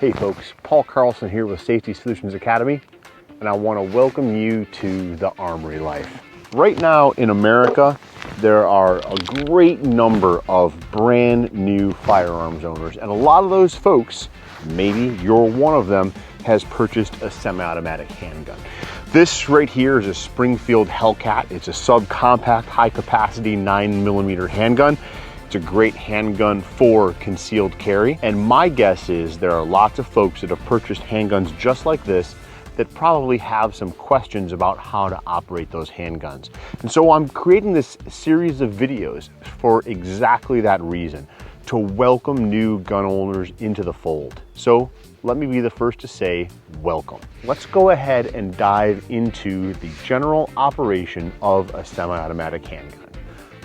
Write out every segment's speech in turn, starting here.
Hey folks, Paul Carlson here with Safety Solutions Academy, and I want to welcome you to the Armory Life. Right now in America, there are a great number of brand new firearms owners, and a lot of those folks, maybe you're one of them, has purchased a semi-automatic handgun. This right here is a Springfield Hellcat. It's a subcompact, high-capacity 9mm handgun. It's a great handgun for concealed carry, and my guess is there are lots of folks that have purchased handguns just like this that probably have some questions about how to operate those handguns. And so I'm creating this series of videos for exactly that reason, to welcome new gun owners into the fold. So let me be the first to say welcome. Let's go ahead and dive into the general operation of a semi-automatic handgun.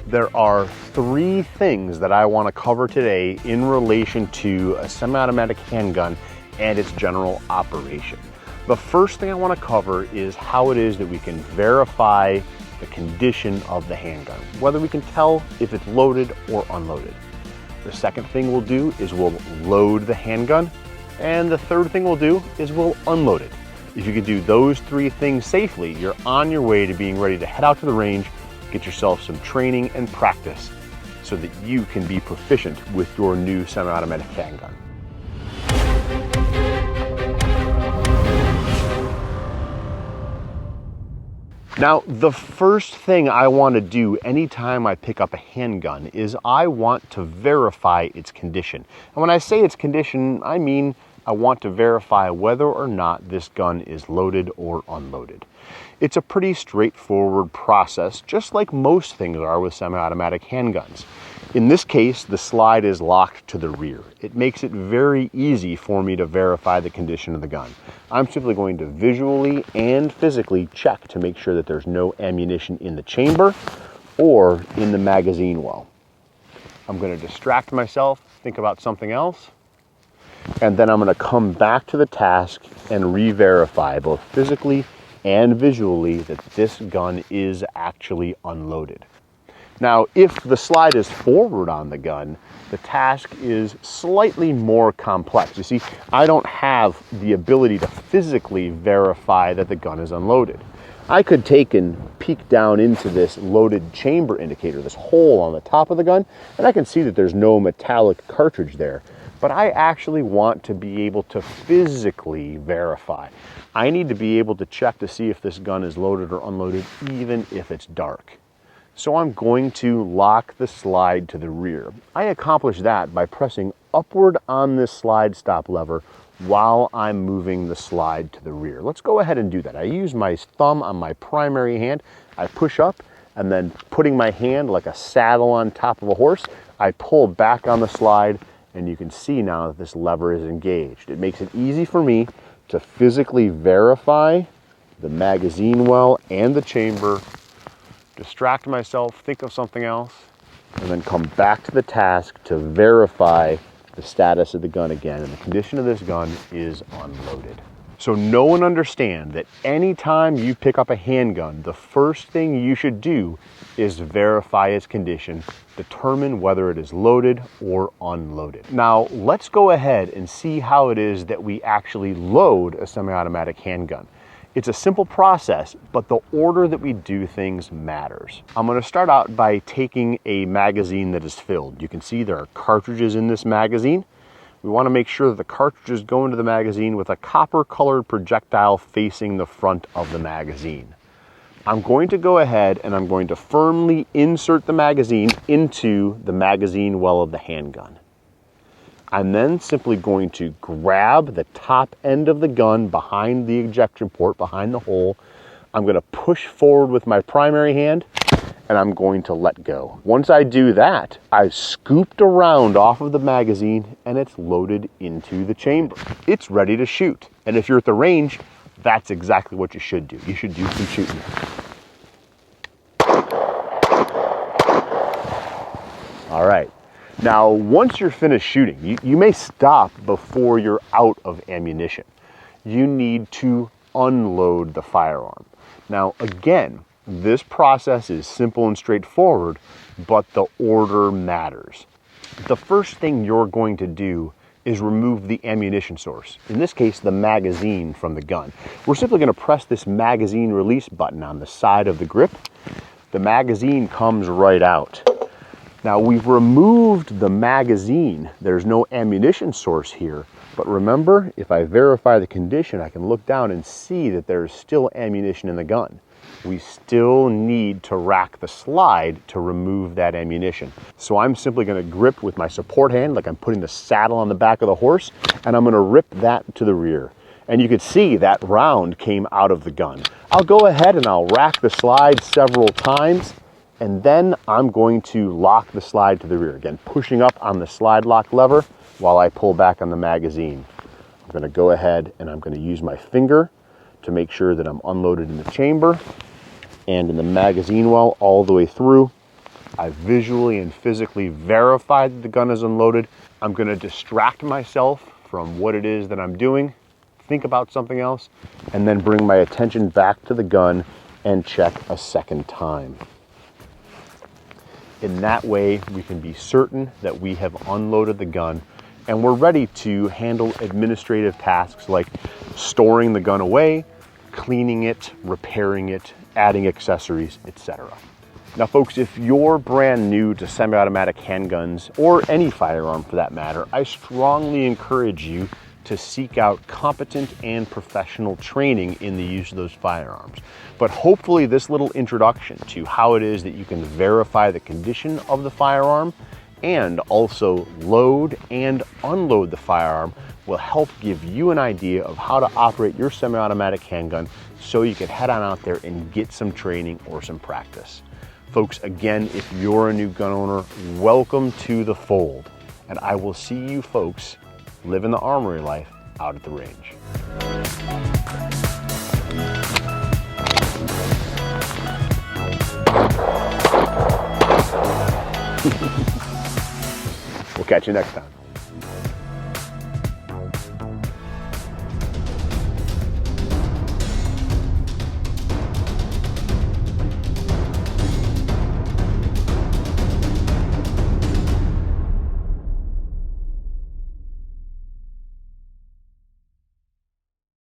There are three things that I want to cover today in relation to a semi-automatic handgun and its general operation. The first thing I want to cover is how it is that we can verify the condition of the handgun, whether we can tell if it's loaded or unloaded. The second thing we'll do is we'll load the handgun, and the third thing we'll do is we'll unload it. If you can do those three things safely, you're on your way to being ready to head out to the range, get yourself some training and practice so that you can be proficient with your new semi-automatic handgun. Now, the first thing I want to do anytime I pick up a handgun is I want to verify its condition. And when I say its condition, I mean I want to verify whether or not this gun is loaded or unloaded. It's a pretty straightforward process, just like most things are with semi-automatic handguns. In this case, the slide is locked to the rear. It makes it very easy for me to verify the condition of the gun. I'm simply going to visually and physically check to make sure that there's no ammunition in the chamber or in the magazine well. I'm going to distract myself, think about something else, and then I'm going to come back to the task and re-verify both physically and visually that this gun is actually unloaded. Now, if the slide is forward on the gun, the task is slightly more complex. You see, I don't have the ability to physically verify that the gun is unloaded. I could take and peek down into this loaded chamber indicator, this hole on the top of the gun, and I can see that there's no metallic cartridge there. But I actually want to be able to physically verify. I need to be able to check to see if this gun is loaded or unloaded, even if it's dark. So I'm going to lock the slide to the rear. I accomplish that by pressing upward on this slide stop lever while I'm moving the slide to the rear. Let's go ahead and do that. I use my thumb on my primary hand. I push up, and then putting my hand like a saddle on top of a horse, I pull back on the slide, and you can see now that this lever is engaged. It makes it easy for me to physically verify the magazine well and the chamber, distract myself, think of something else, and then come back to the task to verify the status of the gun again. And the condition of this gun is unloaded. So know and understand that anytime you pick up a handgun, the first thing you should do is verify its condition, determine whether it is loaded or unloaded. Now, let's go ahead and see how it is that we actually load a semi-automatic handgun. It's a simple process, but the order that we do things matters. I'm going to start out by taking a magazine that is filled. You can see there are cartridges in this magazine. We want to make sure that the cartridges go into the magazine with a copper-colored projectile facing the front of the magazine. I'm going to go ahead and I'm going to firmly insert the magazine into the magazine well of the handgun. I'm then simply going to grab the top end of the gun behind the ejection port, behind the hole. I'm going to push forward with my primary hand, and I'm going to let go. Once I do that, I've scooped around off of the magazine and it's loaded into the chamber. It's ready to shoot. And if you're at the range, that's exactly what you should do. You should do some shooting. All right. Now, once you're finished shooting, you may stop before you're out of ammunition. You need to unload the firearm. Now, again, this process is simple and straightforward, but the order matters. The first thing you're going to do is remove the ammunition source. In this case, the magazine from the gun. We're simply going to press this magazine release button on the side of the grip. The magazine comes right out. Now we've removed the magazine. There's no ammunition source here. But remember, if I verify the condition, I can look down and see that there's still ammunition in the gun. We still need to rack the slide to remove that ammunition. So I'm simply going to grip with my support hand like I'm putting the saddle on the back of the horse, and I'm going to rip that to the rear. And you can see that round came out of the gun. I'll go ahead and I'll rack the slide several times, and then I'm going to lock the slide to the rear. Again, pushing up on the slide lock lever while I pull back on the magazine. I'm going to go ahead and I'm going to use my finger to make sure that I'm unloaded in the chamber and in the magazine well all the way through. I visually and physically verified that the gun is unloaded. I'm going to distract myself from what it is that I'm doing, think about something else, and then bring my attention back to the gun and check a second time. In that way, we can be certain that we have unloaded the gun and we're ready to handle administrative tasks like storing the gun away, cleaning it, repairing it, adding accessories, etc. Now folks, if you're brand new to semi-automatic handguns, or any firearm for that matter, I strongly encourage you to seek out competent and professional training in the use of those firearms. But hopefully this little introduction to how it is that you can verify the condition of the firearm and also load and unload the firearm will help give you an idea of how to operate your semi-automatic handgun so you can head on out there and get some training or some practice. Folks, again, if you're a new gun owner, welcome to the fold. And I will see you folks living the armory life out at the range. We'll catch you next time.